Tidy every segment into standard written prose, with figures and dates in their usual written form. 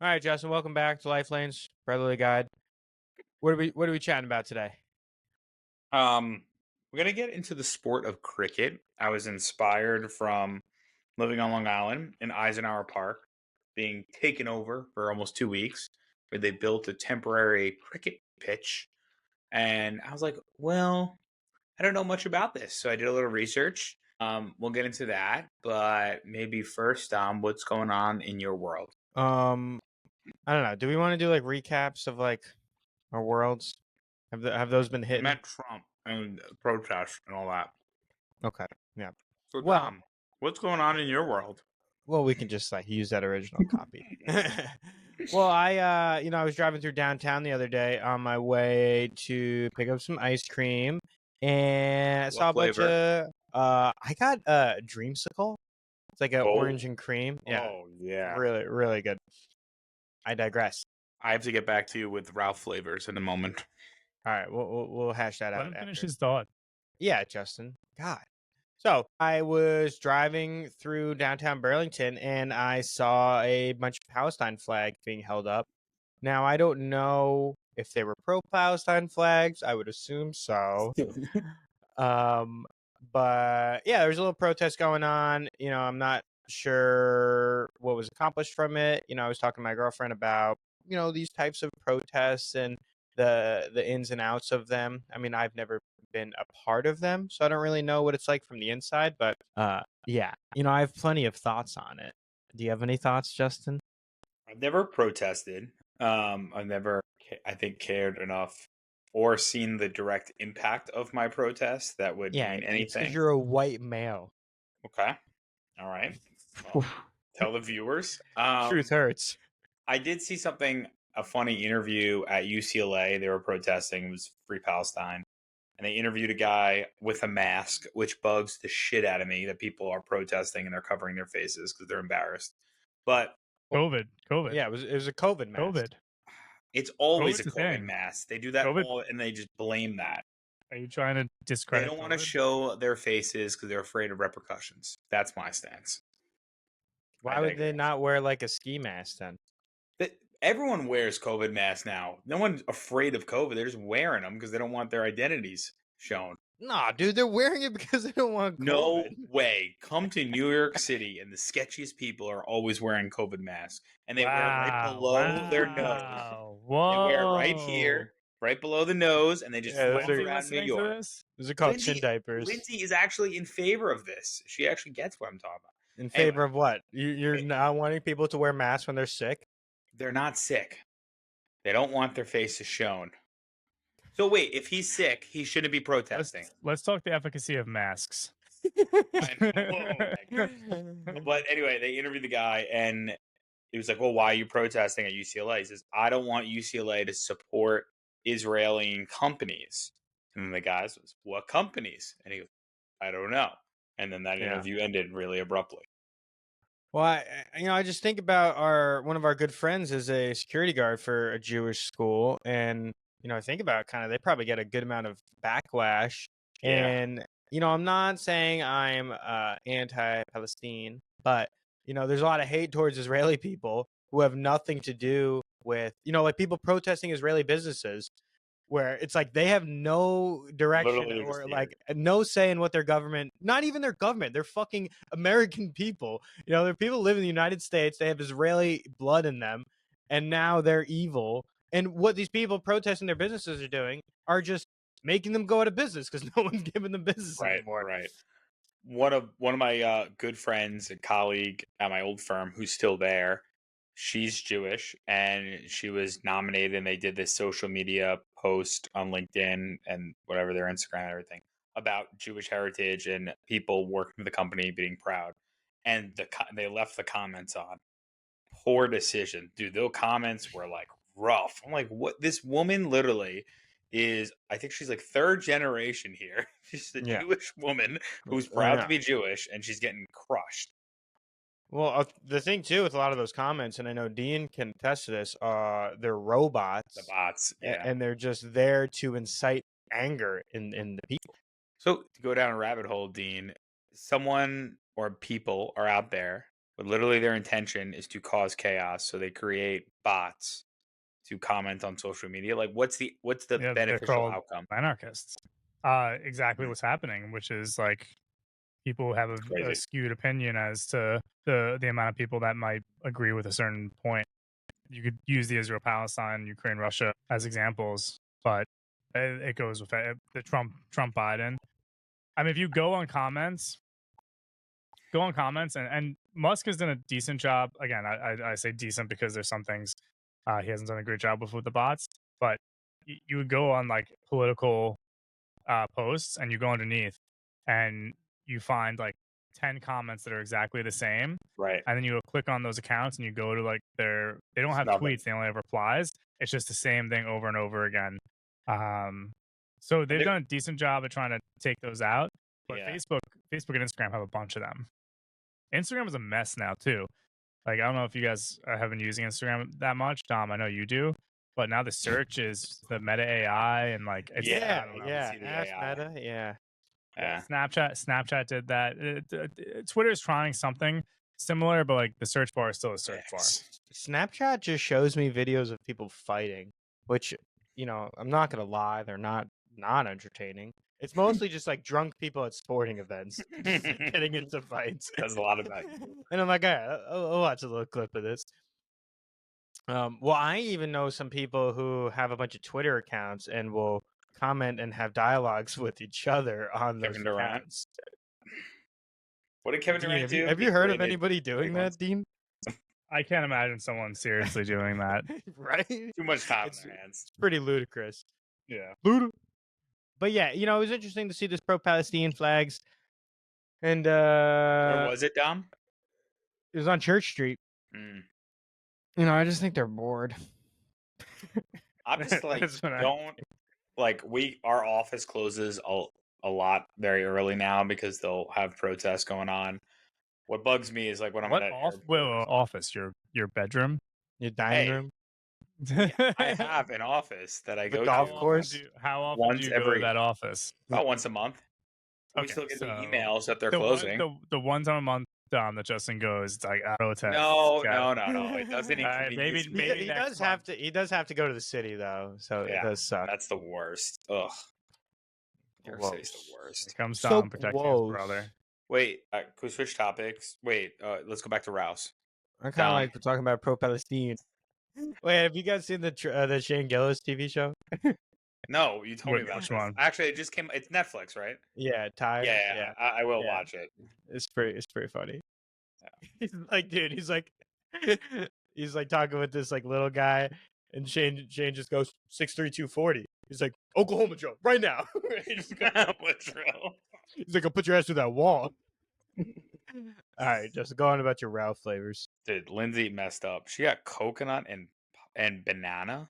All right, Justin, welcome back to Life Lanes Brotherly Guide. What are we chatting about today? Um, we're gonna get into the sport of cricket. I was inspired from living on Long Island in Eisenhower Park, being taken over for almost 2 weeks, where they built a temporary cricket pitch. And I was like, well, I don't know much about this. So I did a little research. We'll get into that, but maybe first, what's going on in your world? Um, I don't know. Do we want to do like recaps of like our worlds? Have those been I hitting? meant Trump and protests and all that. Okay, yeah. So Well, Dom, what's going on in your world? we can just like use that original copy. Well, I was driving through downtown the other day on my way to pick up some ice cream, and I What saw a bunch flavor? of I got a dreamsicle. It's like a Oh, orange and cream. Yeah, oh yeah. really, really good. I digress. I have to get back to you with Ralph flavors in a moment. All right, we'll hash that Let out him finish after. his thought. Yeah, Justin. God. So I was driving through downtown Burlington and I saw a bunch of Palestine flags being held up. Now I don't know if they were pro-Palestine flags. I would assume so. Um, but yeah, there was a little protest going on. I'm not sure what was accomplished from it. I was talking to my girlfriend about these types of protests and the ins and outs of them. I mean, I've never been a part of them, so I don't really know what it's like from the inside. But yeah, I have plenty of thoughts on it. Do you have any thoughts, Justin? I've never protested. I've never, I think, cared enough or seen the direct impact of my protest that would Yeah, mean it's because anything. you're a white male. Okay. All right. Well, tell the viewers. Truth hurts. I did see something, a funny interview at UCLA. They were protesting. It was Free Palestine. And they interviewed a guy with a mask, which bugs the shit out of me that people are protesting and they're covering their faces because they're embarrassed. But COVID. Yeah, it was a COVID mask. COVID. it's always a COVID's a COVID thing. mask. They do that COVID. all, and they just blame that. Are you trying to They discredit don't want to COVID? show their faces because they're afraid of repercussions. That's my stance. I Why would they digress. not wear like a ski mask then? Everyone wears COVID masks now. No one's afraid of COVID. They're just wearing them because they don't want their identities shown. Nah, dude, they're wearing it because they don't want No COVID. way. Come to New York City, and the sketchiest people are always wearing COVID masks, and they wear it right below their nose. They wear it right Whoa. here, right below the nose, and they just Yeah, flap those are Lindsay around New listening to York. this? called chin Lindsay, diapers. Lindsay is actually in favor of this. She actually gets what I'm talking about. In Anyway, favor of what? You're not wanting people to wear masks when they're sick? they're not sick. They don't want their faces shown. So wait, if he's sick, he shouldn't be protesting. Let's talk the efficacy of masks. But anyway, they interviewed the guy, and he was like, "Well, why are you protesting at UCLA?" He says, "I don't want UCLA to support Israeli companies." And then the guy says, "What companies?" And he goes, "I don't know." And then that Yeah. interview ended really abruptly. Well, I just think about one of our good friends is a security guard for a Jewish school, and I think about kind of they probably get a good amount of backlash. Yeah. And I'm not saying I'm anti-Palestine, but there's a lot of hate towards Israeli people who have nothing to do with like people protesting Israeli businesses where it's like they have no direction Literally just or here. like no say in what their government, not even their government, they're fucking American people. They're people who live in the United States, they have Israeli blood in them, and now they're evil. And what these people protesting their businesses are doing are just making them go out of business because no one's giving them business Right, anymore. right. One of my good friends and colleague at my old firm who's still there, she's Jewish, and she was nominated, and they did this social media post on LinkedIn and whatever, their Instagram and everything, about Jewish heritage and people working for the company being proud. And they left the comments on poor decision, dude. Those comments were like rough. I'm like, what? This woman literally is, I think she's like third generation here. She's a Yeah. Jewish woman who's I proud know. to be Jewish, and she's getting crushed. Well, the thing too with a lot of those comments, and I know Dean can attest to this, they're robots, The bots, yeah. and they're just there to incite anger in the people. So to go down a rabbit hole, Dean, someone or people are out there but literally their intention is to cause chaos. So they create bots to comment on social media. Like, what's the Yeah, they're beneficial called outcome? anarchists. Exactly Mm. what's happening, which is like people have a Crazy. skewed opinion as to the amount of people that might agree with a certain point. You could use the Israel, Palestine, Ukraine, Russia as examples, but it goes with the Trump Biden. I mean, if you go on comments, and Musk has done a decent job. Again, I say decent because there's some things he hasn't done a great job with the bots, but you would go on like political posts and you go underneath and you find like 10 comments that are exactly the same, Right. and then you click on those accounts and you go to like they don't have Nothing. tweets, they only have replies. It's just the same thing over and over again. So they've done a decent job at trying to take those out, but Yeah. Facebook and Instagram have a bunch of them. Instagram is a mess now too. Like, I don't know if you guys have been using Instagram that much. Dom, I know you do, but now the search is the Meta AI, and like it's, Yeah, I don't know. yeah. see the Ask AI. Meta, yeah. Yeah. Snapchat did that. Twitter is trying something similar, but like the search bar is still a search bar. Snapchat just shows me videos of people fighting, which, you know, I'm not gonna lie, they're not entertaining. It's mostly just like drunk people at sporting events just getting into fights. That's a lot of that. And I'm like, all right, I'll watch a little clip of this. Well, I even know some people who have a bunch of Twitter accounts and will comment and have dialogues with each other on those Kevin Durant? accounts. What did Kevin Dean, Durant have do? you, have He you heard of created anybody doing fake that, ones. Dean? I can't imagine someone seriously doing that. Right? Too much time It's- in their hands. It's pretty ludicrous. Yeah. But yeah, you know, it was interesting to see this pro-Palestinian flags, and Where was it, Dom? it was on Church Street. Mm. You know, I just think they're bored. I'm just like, That's what I- don't like our office closes a lot very early now because they'll have protests going on. What bugs me is like when I'm What at office? Your bedroom? Your dining Hey, room, I have an office that I The go golf to course? How often Once do you go to every- that office? about once a month. We Okay, still get the so emails that they're the closing. the one time a month that Justin goes, it's like protest. No, Got no. It doesn't All right, inconvenience me. maybe he next does have month. to. He does have to go to the city though, so it Yeah, does suck. That's the worst. Ugh. New York City's the Gross. worst. Here comes So Dom protecting his gross. brother. Wait, can we switch topics? Wait, let's go back to Rouse. I kind of Dom. like talking about pro-Palestinian. Wait, have you guys seen the Shane Gillis TV show? No, you told me Which about this. one? Actually, it just came. It's Netflix, right? Yeah, Tyre. Yeah, I will Yeah. watch it. It's pretty funny. He's like, dude, he's like talking with this like little guy, and Shane just goes 6'3", 240. He's like, Oklahoma Joe, right now. He just goes, Literal. he's like, I'll put your ass through that wall. All right, just go on about your Ralph flavors. Dude, Lindsay messed up. She got coconut and banana,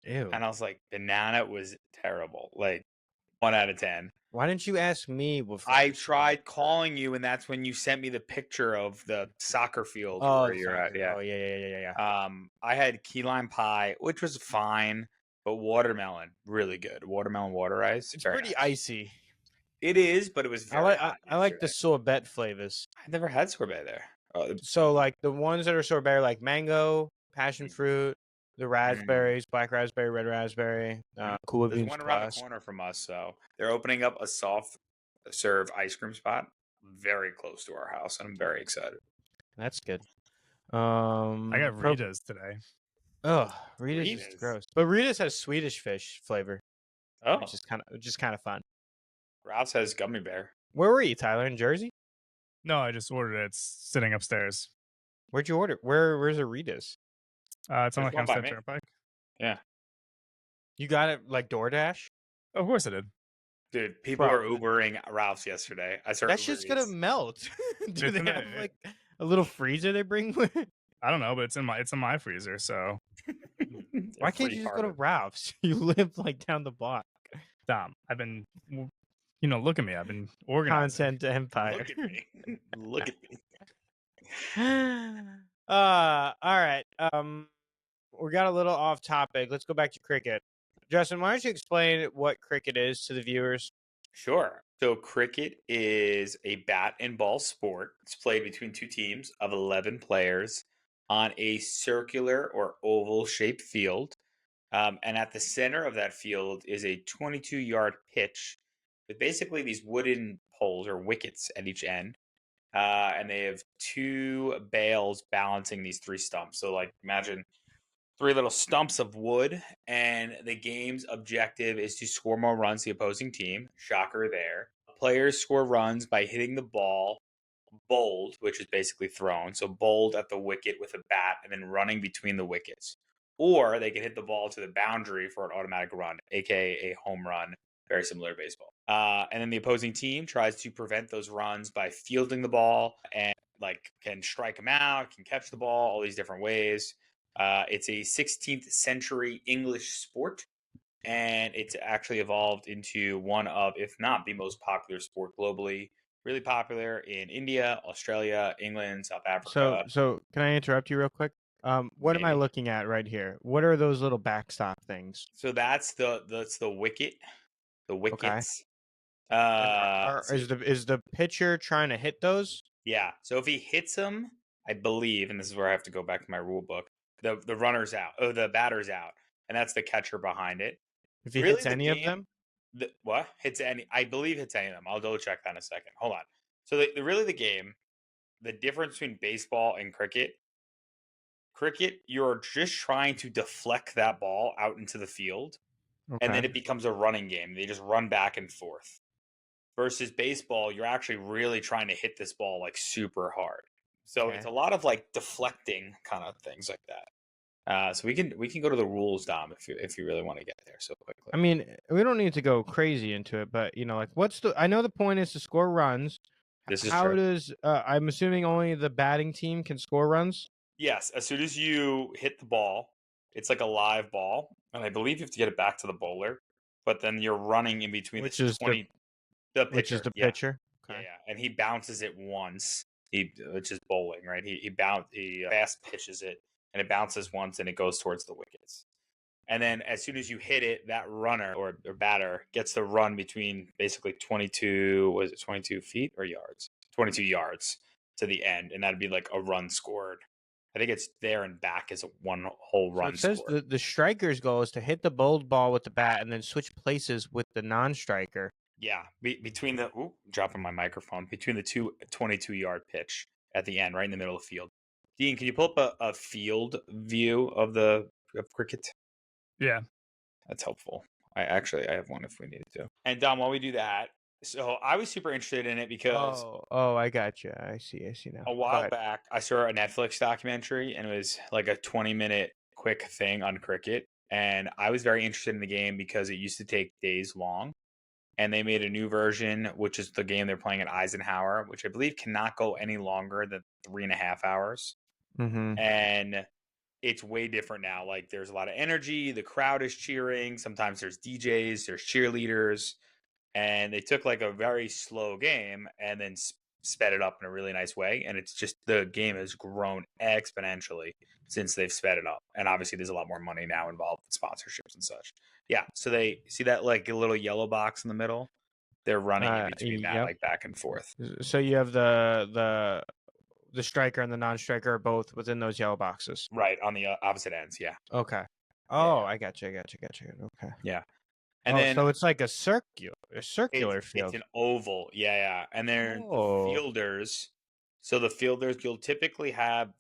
Ew. and I was like, banana was terrible. Like 1 out of 10. Why didn't you ask me before? I tried calling you, and that's when you sent me the picture of the soccer field where you're at. sorry. Yeah. Oh, yeah. I had key lime pie, which was fine, but watermelon, really good. Watermelon water ice. It's very pretty nice. icy. It is, but it was very hot I like the yesterday. sorbet flavors. I never had sorbet there. Oh, So like the ones that are sorbet are like mango, passion Mm. fruit, the raspberries, black raspberry, red raspberry, cool there's beans one around the plus. corner from us, so they're opening up a soft serve ice cream spot very close to our house, and I'm very excited. That's good. I got Rita's today. Oh, Rita's is Rita's? gross. But Rita's has Swedish fish flavor, Oh, which is kind of fun. Ralph's has gummy bear. Where were you, Tyler? In Jersey? No, I just ordered it. It's sitting upstairs. Where'd you order? Where's a Rita's? It's on There's the one by Hempstead me. Turnpike. Yeah, You got it like DoorDash? Of course I did. dude, people Bro, are Ubering Ralph's yesterday. I started. That shit's gonna melt. Do It's they in have the- like a little freezer they bring with? I don't know, but it's in my freezer. So Why can't you just go to Ralph's? You live like down the block. Dom, I've been, look at me. I've been organizing. Content empire. Look at me. Look at me. All right. We got a little off topic. Let's go back to cricket. Justin, why don't you explain what cricket is to the viewers? Sure. So cricket is a bat and ball sport. It's played between two teams of 11 players on a circular or oval shaped field. And at the center of that field is a 22-yard pitch with basically these wooden poles or wickets at each end. And they have two bales balancing these three stumps. So, like, imagine three little stumps of wood, and the game's objective is to score more runs the opposing team. Shocker there. Players score runs by hitting the ball bowled, which is basically thrown. So bowled at the wicket with a bat and then running between the wickets. Or they can hit the ball to the boundary for an automatic run, aka a home run, very similar to baseball. And then the opposing team tries to prevent those runs by fielding the ball and like can strike them out, can catch the ball, all these different ways. It's a 16th century English sport, and it's actually evolved into one of, if not the most popular sport globally. Really popular in India, Australia, England, South Africa, So can I interrupt you real quick? What am I maybe. looking at right here? What are those little backstop things? So that's the wicket, the Okay. wickets. And So is the pitcher trying to hit those? yeah, so if he hits them, I believe, and this is where I have to go back to my rule book. The runner's out, oh, the batter's out, and that's the catcher behind it. If he Really, hits the any of game, them? what hits any? I believe hits any of them. I'll double check that in a second. Hold on. So really the game, the difference between baseball and cricket. Cricket, you're just trying to deflect that ball out into the field, and Okay. then it becomes a running game. They just run back and forth. Versus baseball, you're actually really trying to hit this ball like super hard. So it's Okay. a lot of like deflecting kind of things like that. So we can go to the rules, Dom, if you really want to get there so quickly. I mean, we don't need to go crazy into it, but like, what's the? I know the point is to score runs. This is How true. does? I'm assuming only the batting team can score runs. Yes, as soon as you hit the ball, it's like a live ball, and I believe you have to get it back to the bowler. But then you're running in between Which this is the 20, the which is pitcher. the Yeah, pitcher. yeah, Okay. yeah, and he bounces it once. Which is bowling, right? He fast pitches it, and it bounces once, and it goes towards the wickets. And then as soon as you hit it, that runner or batter gets to run between basically 22, was it 22 feet or yards? 22 yards to the end, and that'd be like a run scored. I think it's there and back is one whole So run it says scored. the striker's goal is to hit the bowled ball with the bat and then switch places with the non-striker. Yeah, between the dropping my microphone between the 22-yard pitch at the end, right in the middle of the field. Dean, can you pull up a field view of cricket? Yeah. That's helpful. I have one if we needed to. And Dom, while we do that, so I was super interested in it because Oh, I got you. I see now. a Go while ahead. back I saw a Netflix documentary, and it was like a 20-minute quick thing on cricket, and I was very interested in the game because it used to take days long. And they made a new version, which is the game they're playing at Eisenhower, which I believe cannot go any longer than 3.5 hours. Mm-hmm. And it's way different now. Like there's a lot of energy, the crowd is cheering. Sometimes there's DJs, there's cheerleaders, and they took like a very slow game and then sped it up in a really nice way. And it's just the game has grown exponentially since they've sped it up. And obviously, there's a lot more money now involved with sponsorships and such. Yeah. So they see that like little yellow box in the middle. They're running in between that, Yep. like back and forth. So you have the striker and the non-striker are both within those yellow boxes. Right on the opposite ends. Yeah. Okay. Yeah. Oh, I got you. Okay. Yeah. And then so it's like a circular field. It's an oval. Yeah. And they're Oh. the fielders. So the fielders, you'll typically have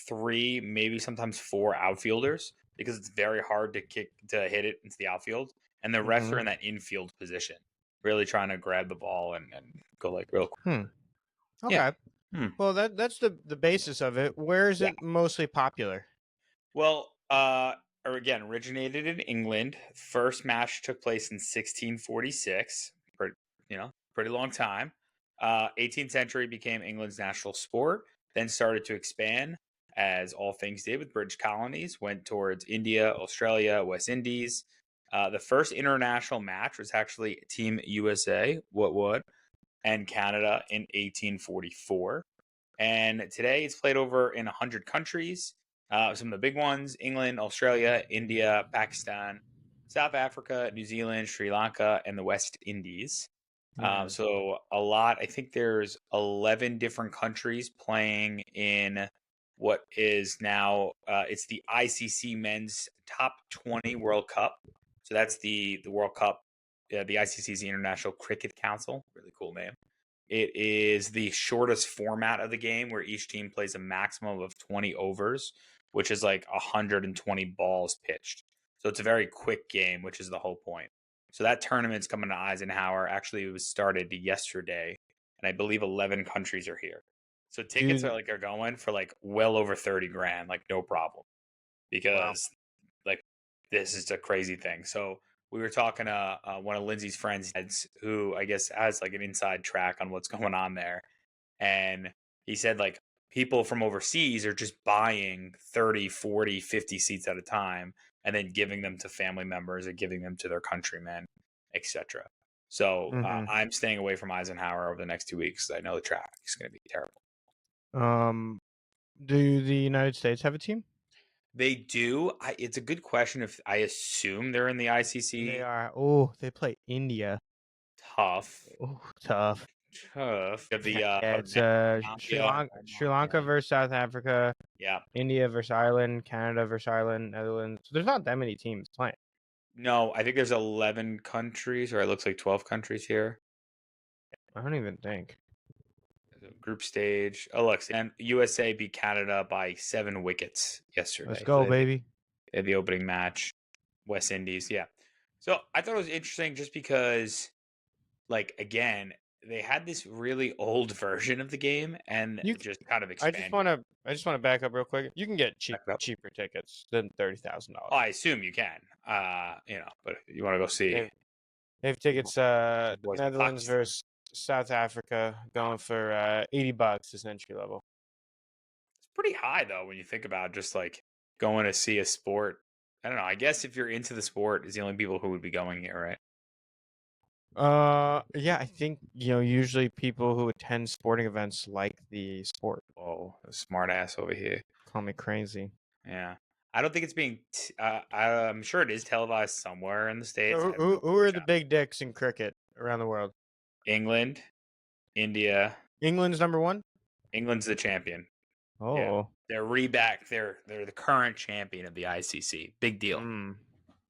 3, maybe sometimes 4 outfielders because it's very hard to hit it into the outfield. And the rest are in that infield position, really trying to grab the ball and go like real quick. Okay. Yeah. Well, that's the basis of it. Where is it mostly popular? Well, again, originated in England. First match took place in 1646. Pretty long time. 18th century became England's national sport, then started to expand as all things did with British colonies, went towards India, Australia, West Indies. The first international match was actually Team USA, and Canada in 1844. And today it's played over in 100 countries. Some of the big ones: England, Australia, India, Pakistan, South Africa, New Zealand, Sri Lanka, and the West Indies. Yeah. So a lot. I think there's 11 different countries playing in what is now it's the ICC Men's Top 20 World Cup. So that's the World Cup. The ICC is the International Cricket Council. Really cool name. It is the shortest format of the game where each team plays a maximum of 20 overs, which is like 120 balls pitched. So it's a very quick game, which is the whole point. So that tournament's coming to Eisenhower. Actually, it was started yesterday, and I believe 11 countries are here. So tickets Dude, are going for like well over 30 grand, like no problem, wow. because like this is a crazy thing. So we were talking to one of Lindsay's friends, who I guess has like an inside track on what's going on there, and he said like people from overseas are just buying 30, 40, 50 seats at a time and then giving them to family members or giving them to their countrymen, etc. So Hmm. I'm staying away from Eisenhower over the next 2 weeks. I know the track is going to be terrible. Do the United States have a team? They do. It's a good question. If I assume they're in the They ICC, are. Oh, they play India. tough, Oh, tough. tough. Of the Yeah, of it's Zambia. Sri Lanka versus South Africa, Yeah. India versus Ireland, Canada versus Ireland, Netherlands. So there's not that many teams playing. No, I think there's 11 countries, or it looks like 12 countries here. I don't even think. Group stage. Oh, look, and USA beat Canada by 7 wickets yesterday. Let's go, baby. They had the opening match. West Indies, yeah. So I thought it was interesting just because, like, again, they had this really old version of the game and You, just kind of I expanded. just want to back up real quick. You can get Back it up. cheaper tickets than $30,000. Oh, I assume you can. But you want to go see. They have tickets. Boys Netherlands Pakistan. versus South Africa, going for $80 is entry level. It's pretty high though when you think about just like going to see a sport. I don't know. I guess if you're into the sport, is the only people who would be going here, right? Yeah, I think usually people who attend sporting events like the sport. Oh, smart ass over here. Call me crazy. Yeah, I don't think it's being. I'm sure it is televised somewhere in the states. So who are the big dicks in cricket around the world? England, India. England's number one. England's the champion. Oh, Yeah. They're reback. They're the current champion of the ICC. Big deal.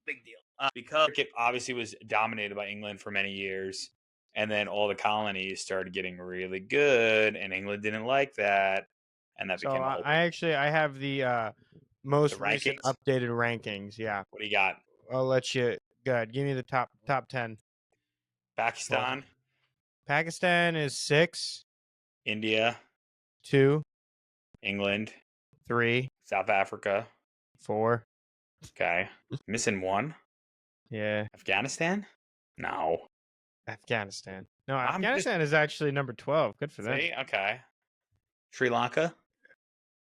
Big deal. Because cricket obviously was dominated by England for many years, and then all the colonies started getting really good, and England didn't like that, and that So became a whole. I have the most recent rankings? updated rankings. Yeah, What do you got? I'll let you. Good. Give me the top 10. Pakistan, Pakistan is 6, India, 2, England, 3, South Africa. 4. Okay, missing one. Yeah, Afghanistan? No. Afghanistan. No, I'm just- Afghanistan is actually number 12. Good for them. See? Okay. Sri Lanka?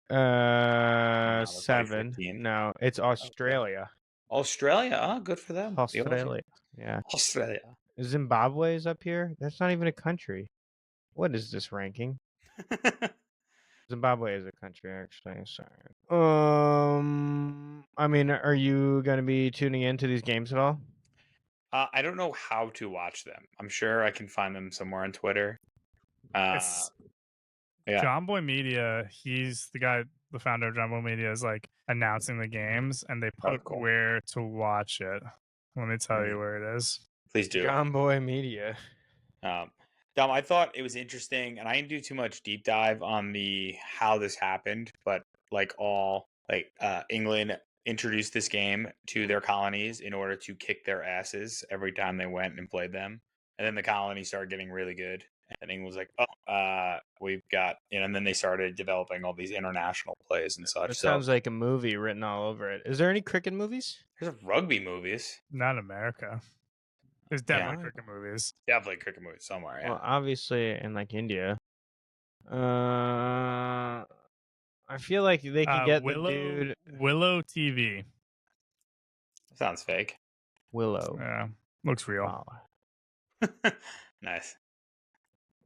it's like 7. 15. No, it's Australia. Australia? Oh, good for them. The Aussies. Australia. Yeah. Australia. Zimbabwe is up here. That's not even a country. What is this ranking? Zimbabwe is a country, actually. Sorry. I mean, are you going to be tuning into these games at all? I don't know how to watch them. I'm sure I can find them somewhere on Twitter. It's yeah. John Boy Media. He's the guy, the founder of John Boy Media, is like announcing the games, and they put cool. where to watch it. Let me tell you where it is. Please do. John Boy Media. Dom, I thought it was interesting, and I didn't do too much deep dive on the how this happened, but England introduced this game to their colonies in order to kick their asses every time they went and played them, and then the colonies started getting really good, and England was like, we've got, and then they started developing all these international plays and such. It sounds like a movie written all over it. Is there any cricket movies? There's rugby movies. Not in America. There's definitely cricket movies. Definitely cricket movies somewhere. Yeah. Well, obviously in like India. I feel like they could get the dude Willow TV. Sounds fake. Willow. Yeah, looks real. Wow. Nice.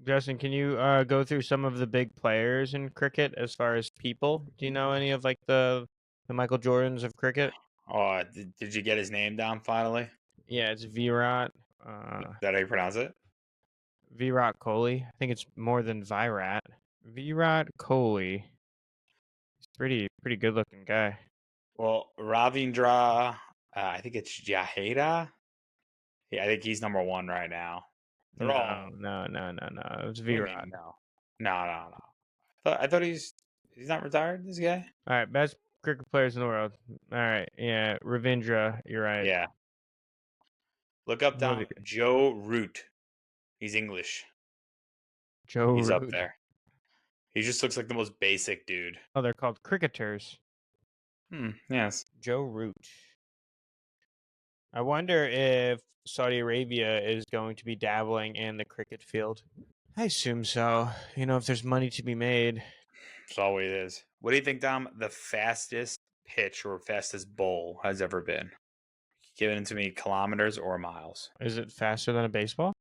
Justin, can you go through some of the big players in cricket as far as people? Do you know any of like the Michael Jordans of cricket? Oh, did you get his name down finally? Yeah, it's Virat. Is that how you pronounce it? Virat Kohli. I think it's more than Virat. Virat Kohli. He's pretty good looking guy. Well, Ravindra, I think it's Jaheda. Yeah, I think he's number 1 right now. They're all. No. It was What do you Virat. mean, no. I thought he's not retired. This guy. All right, best cricket players in the world. All right, yeah, Ravindra. You're right. Yeah. Look up What down do Joe Root. He's English. Joe He's up Root. there. He just looks like the most basic dude. Oh, they're called cricketers. Yes. Joe Root. I wonder if Saudi Arabia is going to be dabbling in the cricket field. I assume so. You know, if there's money to be made. It's always is. What do you think, Dom, the fastest pitch or fastest bowl has ever been? Give it to me, kilometers or miles. Is it faster than a baseball?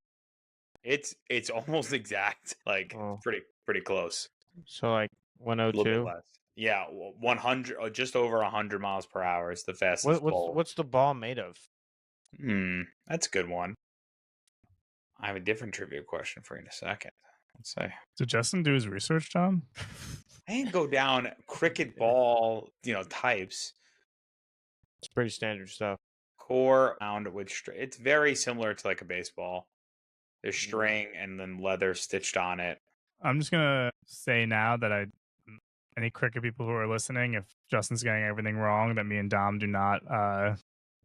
It's almost exact. Like Oh. pretty close. So like A little bit 102. less. Yeah, 100 or just over 100 miles per hour is the fastest bowl. What's the ball made of? That's a good one. I have a different trivia question for you in a second. Let's say. Did Justin do his research, Tom? I didn't go down cricket ball, types. It's pretty standard stuff. Core bound with it's very similar to like a baseball. There's Mm. string and then leather stitched on it. I'm just gonna say now that any cricket people who are listening, if Justin's getting everything wrong, that me and Dom do not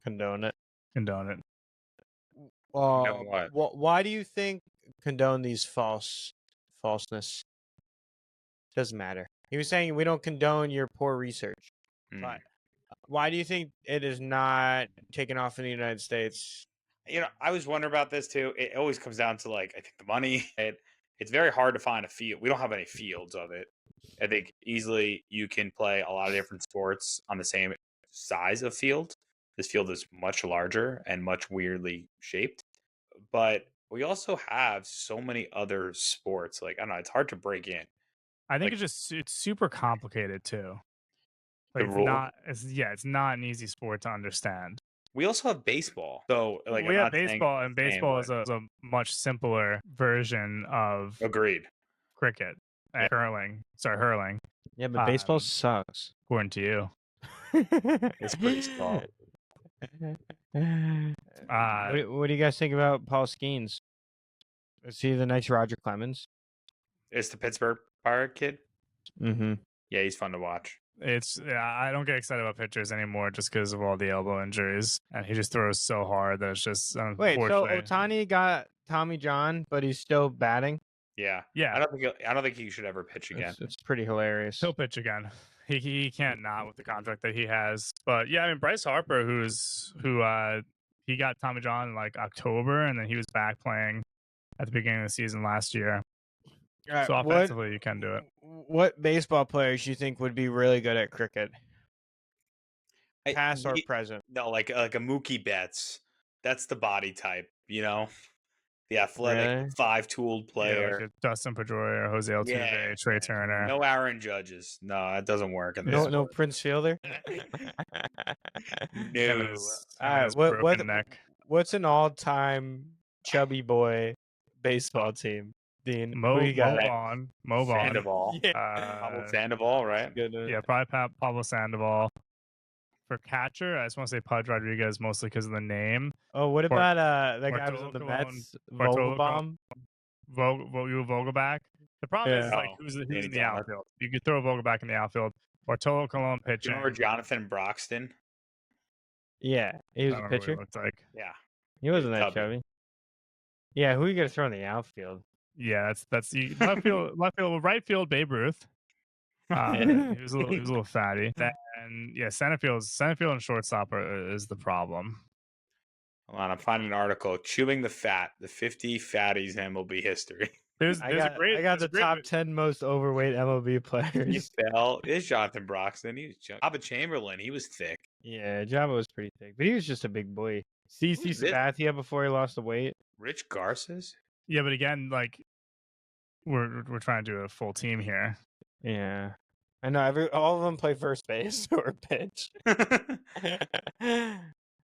Condone it. condone it. what? Why do you think condone these falseness? Doesn't matter. He was saying we don't condone your poor research. But why do you think it is not taken off in the United States? I was wondering about this too. It always comes down to I think the money. It's very hard to find a field. We don't have any fields of it. I think easily you can play a lot of different sports on the same size of field. This field is much larger and much weirdly shaped. But we also have so many other sports. I don't know, it's hard to break in. I think it's super complicated too. The rule? It's not an easy sport to understand. We also have baseball. So we have baseball, and baseball is a much simpler version of agreed. Cricket and hurling. Hurling. Yeah, but baseball sucks. According to you. It's pretty small. What do you guys think about Paul Skeens? Is he the next Roger Clemens? It's the Pittsburgh Pirate kid. Mm-hmm. Yeah, he's fun to watch. I don't get excited about pitchers anymore just because of all the elbow injuries, and he just throws so hard that it's just wait. So Ohtani got Tommy John, but he's still batting. Yeah. I don't think he should ever pitch again. It's pretty hilarious. He'll pitch again. He can't not with the contract that he has. But yeah, I mean Bryce Harper, he got Tommy John in October, and then he was back playing at the beginning of the season last year. Right, so offensively, you can do it. What baseball players you think would be really good at cricket? Past or present? No, like a Mookie Betts. That's the body type, the athletic, five-tooled player. Like Dustin Pedroia, Jose Altuve, Trey Turner. No Aaron Judges. No, that doesn't work. No Prince Fielder. No. What's an all-time chubby boy baseball team? Dean, Mo Vaughn. Sandoval. Yeah. Sandoval, right? Yeah, probably Pablo Sandoval. For catcher, I just want to say Pudge Rodriguez mostly because of the name. Oh, what about that guy who's on the Mets? Vogelbaum? Vogelback. The problem is who's in the outfield. You could throw Vogelback in the outfield. Bartolo Colon pitching. Do you remember Jonathan Broxton? Yeah, he was a pitcher. What he looked like. Yeah, he wasn't that chubby. Yeah, who are you gonna throw in the outfield? Yeah, that's left field, right field. Babe Ruth. He was a little fatty. And yeah, center field and shortstop is the problem. Hold on, I'm finding an article. Chewing the Fat: the 50 fatties in MLB history. I got the top 10 most overweight MLB players. Is Jonathan Broxton. He was Jabba Chamberlain. He was thick. Yeah, Jabba was pretty thick, but he was just a big boy. CC Sabathia before he lost the weight. Rich Garces. Yeah, but again, we're trying to do a full team here. Yeah, I know. All of them play first base or pitch.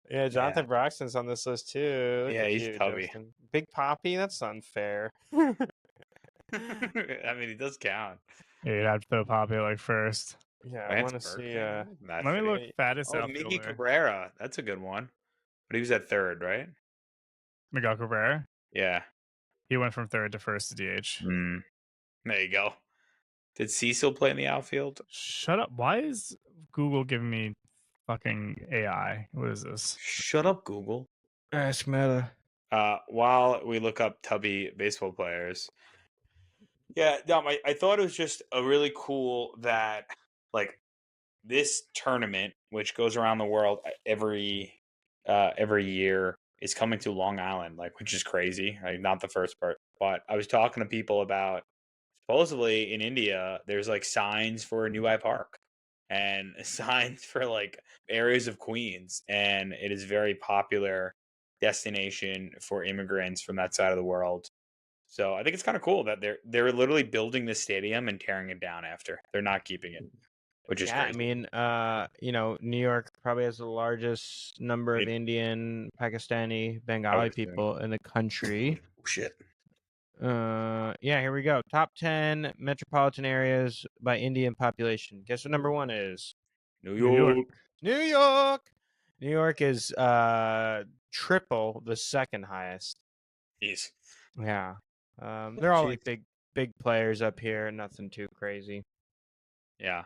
Yeah, Jonathan Broxton's on this list too. Look Yeah, at he's you, tubby. Justin. Big Poppy. That's unfair. I mean, he does count. Yeah, you'd have to throw Poppy like first. Yeah, I Lance want to see. Berkman, not Let me look fitting. fattest Oh, Miggy outfielder. Cabrera. That's a good one. But he was at third, right? Miguel Cabrera. Yeah. He went from third to first to DH. There you go. Did Cecil play in the outfield? Shut up. Why is Google giving me fucking AI? What is this? Shut up, Google. Ask Meta. While we look up tubby baseball players. Yeah, Dom, I thought it was just a really cool that like this tournament, which goes around the world every year, is coming to Long Island, like, which is crazy. Like, not the first part, but I was talking to people about supposedly in India, there's like signs for Newbury Park and signs for like areas of Queens, and it is very popular destination for immigrants from that side of the world. So I think it's kind of cool that they're literally building this stadium and tearing it down after. They're not keeping it, which is Yeah, crazy. I mean, New York probably has the largest number of It- Indian, Pakistani, Bengali assume. people in the country. Oh, shit. Yeah, here we go. Top 10 metropolitan areas by Indian population. Guess what number 1 is? New New York. York. New York. New York is triple the second highest. Jeez. Yeah. They're all like big players up here, nothing too crazy. Yeah,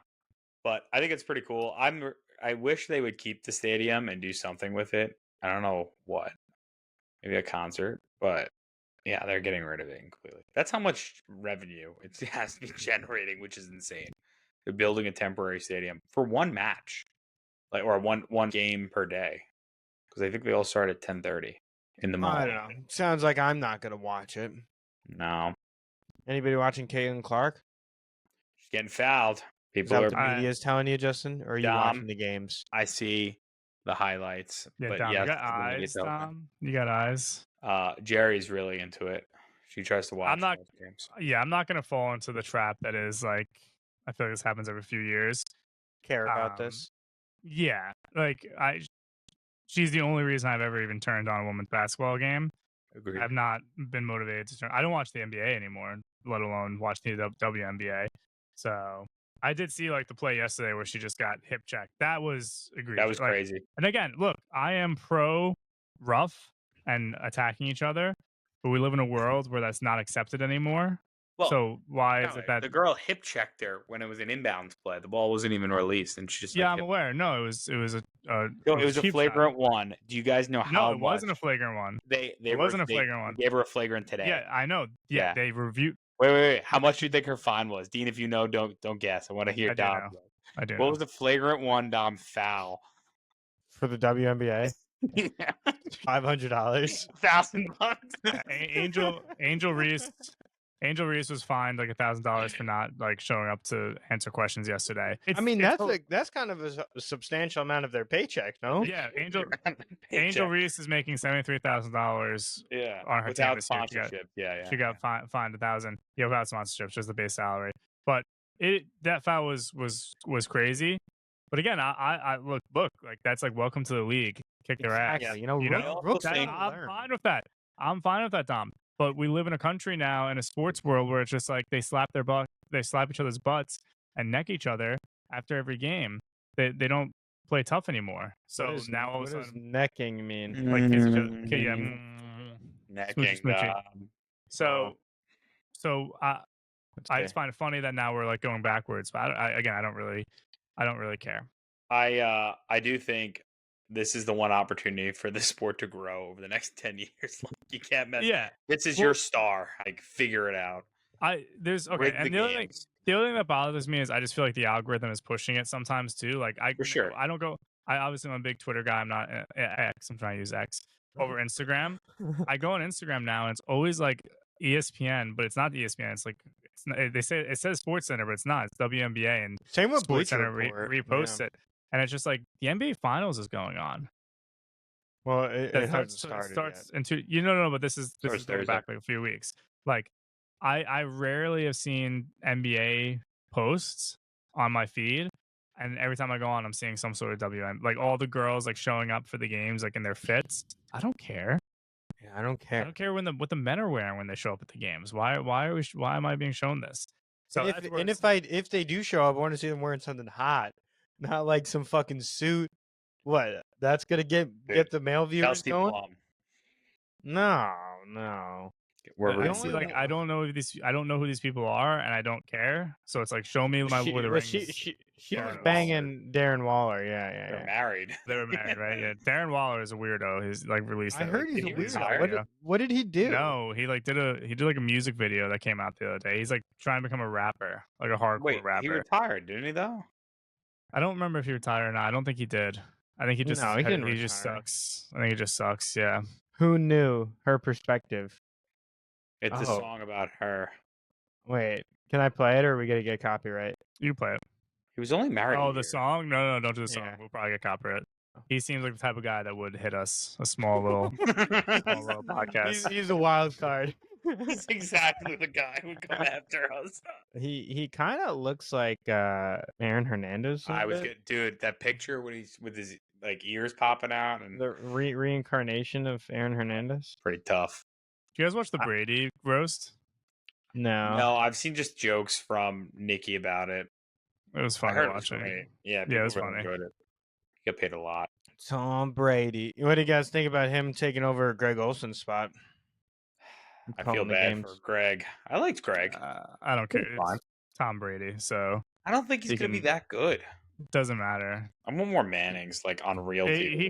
but I think it's pretty cool. I wish they would keep the stadium and do something with it. I don't know what, maybe a concert, but yeah, they're getting rid of it completely. That's how much revenue it has to be generating, which is insane. They're building a temporary stadium for one match, like, or one game per day, because I think they all start at 10:30 in the I morning. don't know. Sounds like I'm not gonna watch it. No, Anybody watching Caitlin Clark? she's getting fouled. Is People that are. what the media is telling you, Justin? Or are you watching Dom. the games? I see the highlights, Yeah, but Dom, yes, you got the media eyes, tells me. Dom. You got eyes. Jerry's really into it. She tries to watch not- all the games. Yeah, I'm not gonna fall into the trap that is like I feel like this happens every few years. Care about this? Yeah, like she's the only reason I've ever even turned on a women's basketball game. Agreed. I've not been motivated to turn. I don't watch the NBA anymore, let alone watch the WNBA. So I did see like the play yesterday where she just got hip checked. That was egregious. That was Like, crazy. and again, look, I am pro rough and attacking each other, but we live in a world where that's not accepted anymore. Well, So why is no, it that the girl hip checked her when it was an inbounds play? The ball wasn't even released, and she just Yeah, like, I'm hip- aware. No, it was a No, it was a cheap shot. flagrant one. Do you guys know how No, it wasn't a much flagrant one. They It wasn't a flagrant one. gave her a flagrant today. Yeah, I know. Yeah, Yeah. they reviewed. Wait. How much do you think her fine was, Dean? If you know, don't guess. I want to hear I do Dom. know. I do. What know. was the flagrant one, Dom foul? For the WNBA? $500. $1,000. Angel Reese was fined like $1,000 for not like showing up to answer questions yesterday. I mean, that's kind of a substantial amount of their paycheck, no? Yeah, Angel Reese is making $73,000 Yeah, on her team without this year. sponsorship. Yeah. She got fined $1,000. Yeah, without sponsorship, just the base salary. But that foul was crazy. But again, I look like that's like welcome to the league. Kick their ass. Exactly. Rooks I'm fine with that. I'm fine with that, Dom. But we live in a country now in a sports world where it's just like they slap each other's butts and neck each other after every game. They don't play tough anymore. So now all of a what does sudden, necking mean? like kiss each other. Okay, yeah. Necking. Smoochy. So I Okay. just find it funny that now we're like going backwards. But I don't really care. I do think this is the one opportunity for the sport to grow over the next 10 years. Like, you can't mess. Yeah. This is your star. Like, figure it out. And the other thing that bothers me is I just feel like the algorithm is pushing it sometimes too. Like For sure. I obviously am a big Twitter guy. I'm not X. I'm trying to use X over Instagram. I go on Instagram now and it's always like ESPN, but it's not ESPN. It's like they say it says Sports Center, but it's not. It's WNBA and Same with Sports Bleacher Center Report. reposts it, and it's just like the NBA Finals is going on. Well, it hasn't starts started yet. into no, but this is Starts going back like a few weeks. Like I rarely have seen NBA posts on my feed, And every time I go on, I'm seeing some sort of WM. Like all the girls like showing up for the games, like in their fits. I don't care. Yeah, I don't I care. don't care what the men are wearing when they show up at the games. Why why am I being shown this? So And that's where if they do show up, I want to see them wearing something hot, not like some fucking suit. What? That's gonna get the male viewers Chelsea going? Plum. No. We're I The see. only Like I don't know who these people are, and I don't care. So it's like show me my Lord of the Rings. She Darren was Waller. banging Darren Waller. Yeah. They're married. They were married, right? Yeah. Darren Waller is a weirdo. He's like released. I that, heard like, he's a he music retired? weirdo. video. What did he do? No, he like did like a music video that came out the other day. He's like trying to become a rapper, like a hardcore Wait, rapper. he retired, didn't he though? I don't remember if he retired or not. I don't think he did. I think he just No, he didn't he just retire. sucks. I think he just sucks. Yeah. Who knew her perspective? It's a Oh. song about her. Wait, can I play it or are we gonna get copyright? You play it. He was only married. Oh, a the year. song? No, don't do the song. Yeah. We'll probably get copyright. He seems like the type of guy that would hit us a small little podcast. He's a wild card. He's exactly the guy who would come after us. He kind of looks like Aaron Hernandez. a I was bit. good, dude. That picture when he's with his like ears popping out and The reincarnation of Aaron Hernandez. pretty tough. Do you guys watch the Brady roast? No. No, I've seen just jokes from Nikki about it. It was I fun heard to it was watch. great. Yeah, Yeah, it was people really funny. enjoyed it. He got paid a lot. Tom Brady. What do you guys think about him taking over Greg Olson's spot? I Calling feel the bad games. for Greg. I liked Greg. I don't care. He's fine. It's Tom Brady, so I don't think he's he gonna be can- that good. it doesn't matter. I want more Mannings, like on real TV. He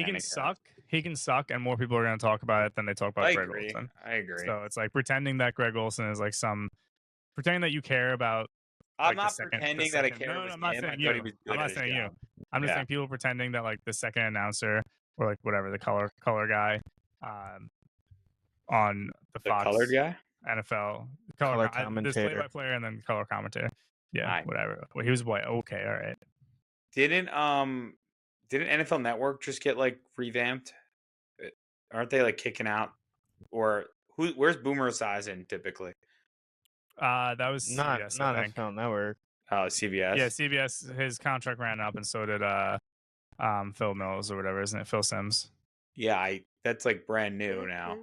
can suck. He can suck, and more people are going to talk about it than they talk about I Greg agree. Olson. I agree. So it's like pretending that Greg Olson is like pretending that you care about. I'm like, the not second- the pretending that I second- care. No, it was I'm not him. saying I you. thought he was good I'm at not his saying you. job. I'm just Yeah. saying people pretending that like the second announcer or like whatever the color guy, on the The Fox colored guy. NFL Color this commentator. play-by-player and then color commentator. Yeah, Aye. whatever. Well, he was white. Okay, all right. Didn't NFL Network just get like revamped? Aren't they like kicking out? Or where's Boomer Esiason typically? That was Not CBS, I think. NFL Network. CBS. Yeah, CBS. His contract ran up, and so did Phil Mills or whatever, isn't it? Phil Sims. Yeah, that's like brand new now.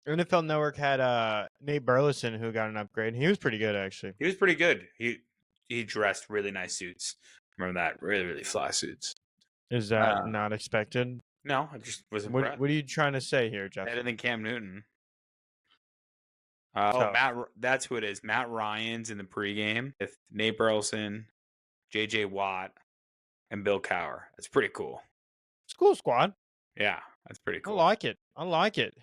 NFL Network had Nate Burleson who got an upgrade. He was pretty good actually. He was pretty good. He dressed really nice suits. Remember that? Really, really fly suits. Is that not expected? No, I just was What impressed. are you trying to say here, Jeff? Better than Cam Newton. So- That's who it is. Matt Ryan's in the pregame with Nate Burleson, J.J. Watt, and Bill Cowher. That's pretty cool. School squad. Yeah, that's pretty cool. I like it.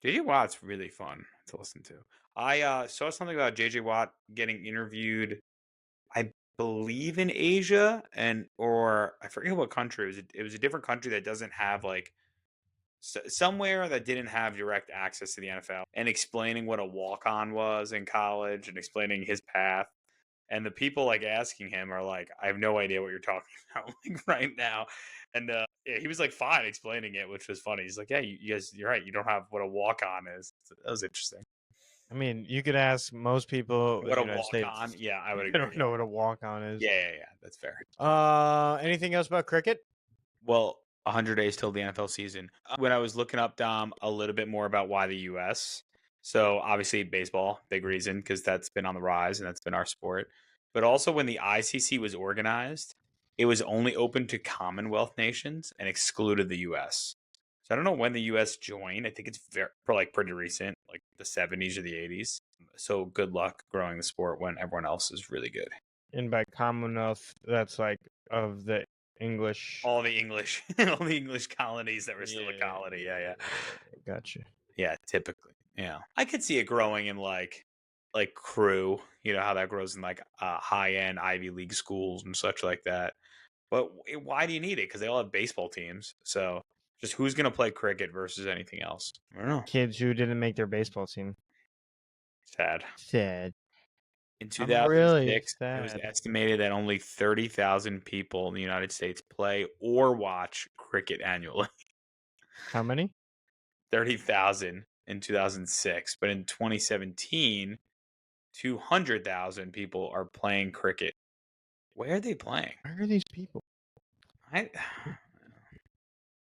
J.J. Watt's really fun to listen to. I saw something about J.J. Watt getting interviewed, I believe in Asia, or I forget what country. It was a different country that doesn't have like somewhere that didn't have direct access to the NFL, and explaining what a walk-on was in college and explaining his path. And the people like asking him are like, I have no idea what you're talking about like right now. And yeah, he was like fine explaining it, which was funny. He's like, yeah, you guys, you're right. You don't have what a walk-on is. So that was interesting. I mean, you could ask most people in What the a United walk-on? States. Yeah, I would I agree. don't know what a walk-on is. Yeah, that's fair. Anything else about cricket? Well, 100 days till the NFL season. When I was looking up, Dom, a little bit more about why the U.S. So obviously baseball, big reason, because that's been on the rise and that's been our sport. But also when the ICC was organized, it was only open to Commonwealth nations and excluded the U.S. So I don't know when the U.S. joined. I think it's pretty recent, like the 70s or the 80s. So good luck growing the sport when everyone else is really good. And by Commonwealth, that's like of the English. All the English colonies that were still a colony. Yeah. Gotcha. Yeah, typically. Yeah. I could see it growing in like crew, you know how that grows in like high-end Ivy League schools and such like that. But why do you need it? Because they all have baseball teams. So just who's going to play cricket versus anything else? I don't know. Kids who didn't make their baseball team. Sad. In I'm really 2006, it was estimated that only 30,000 people in the United States play or watch cricket annually. How many? 30,000 in 2006. But in 2017, 200,000 people are playing cricket Where are they playing? Where are these people?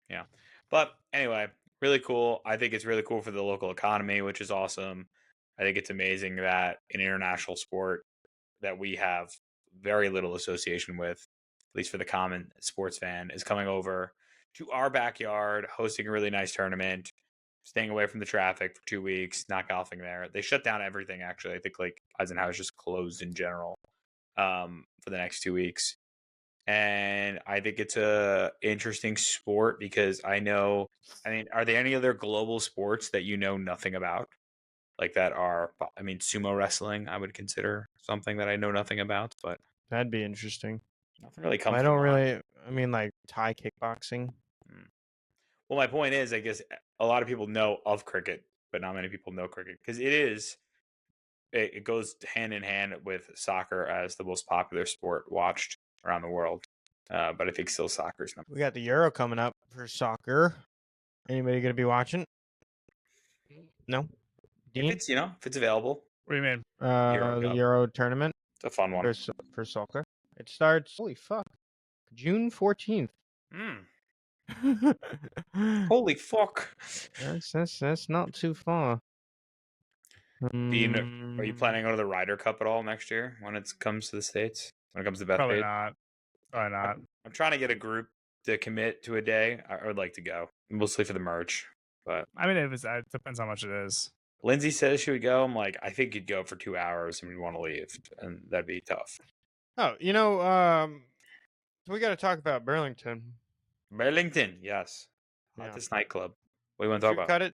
Yeah. But anyway, really cool. I think it's really cool for the local economy, which is awesome. I think it's amazing that an international sport that we have very little association with, at least for the common sports fan, is coming over to our backyard, hosting a really nice tournament, staying away from the traffic for 2 weeks, not golfing there. They shut down everything, actually. I think like Eisenhower's just closed in general for the next 2 weeks. And I think it's a interesting sport because are there any other global sports that you know nothing about? Like that are, sumo wrestling, I would consider something that I know nothing about, but That'd be interesting. nothing really comes I to don't mind. really. I mean, like Thai kickboxing. Well, my point is, I guess a lot of people know of cricket, but not many people know cricket because it goes hand in hand with soccer as the most popular sport watched around the world. But I think still soccer's number. We got the Euro coming up for soccer. Anybody gonna be watching? No. If Dean? it's available, What do you mean? Euro The Cup. Euro tournament It's a fun one. for soccer. It starts. Holy fuck! June 14th. Holy fuck! That's not too far. Dean, are you planning to go to the Ryder Cup at all next year when it comes to the States? When it comes to Probably Bethpage? not. Probably not. I'm trying to get a group to commit to a day. I would like to go, mostly for the merch. But I mean, it depends how much it is. Lindsay says she would go. I'm like, I think you'd go for 2 hours and we'd want to leave, and that'd be tough. Oh, we got to talk about Burlington. Burlington, yes. Yeah. Hottest nightclub. What do you want to Should talk we about?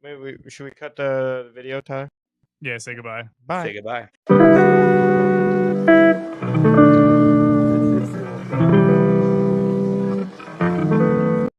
cut it? Should we cut the video, Tyler? Yeah, say goodbye. Bye. Say goodbye.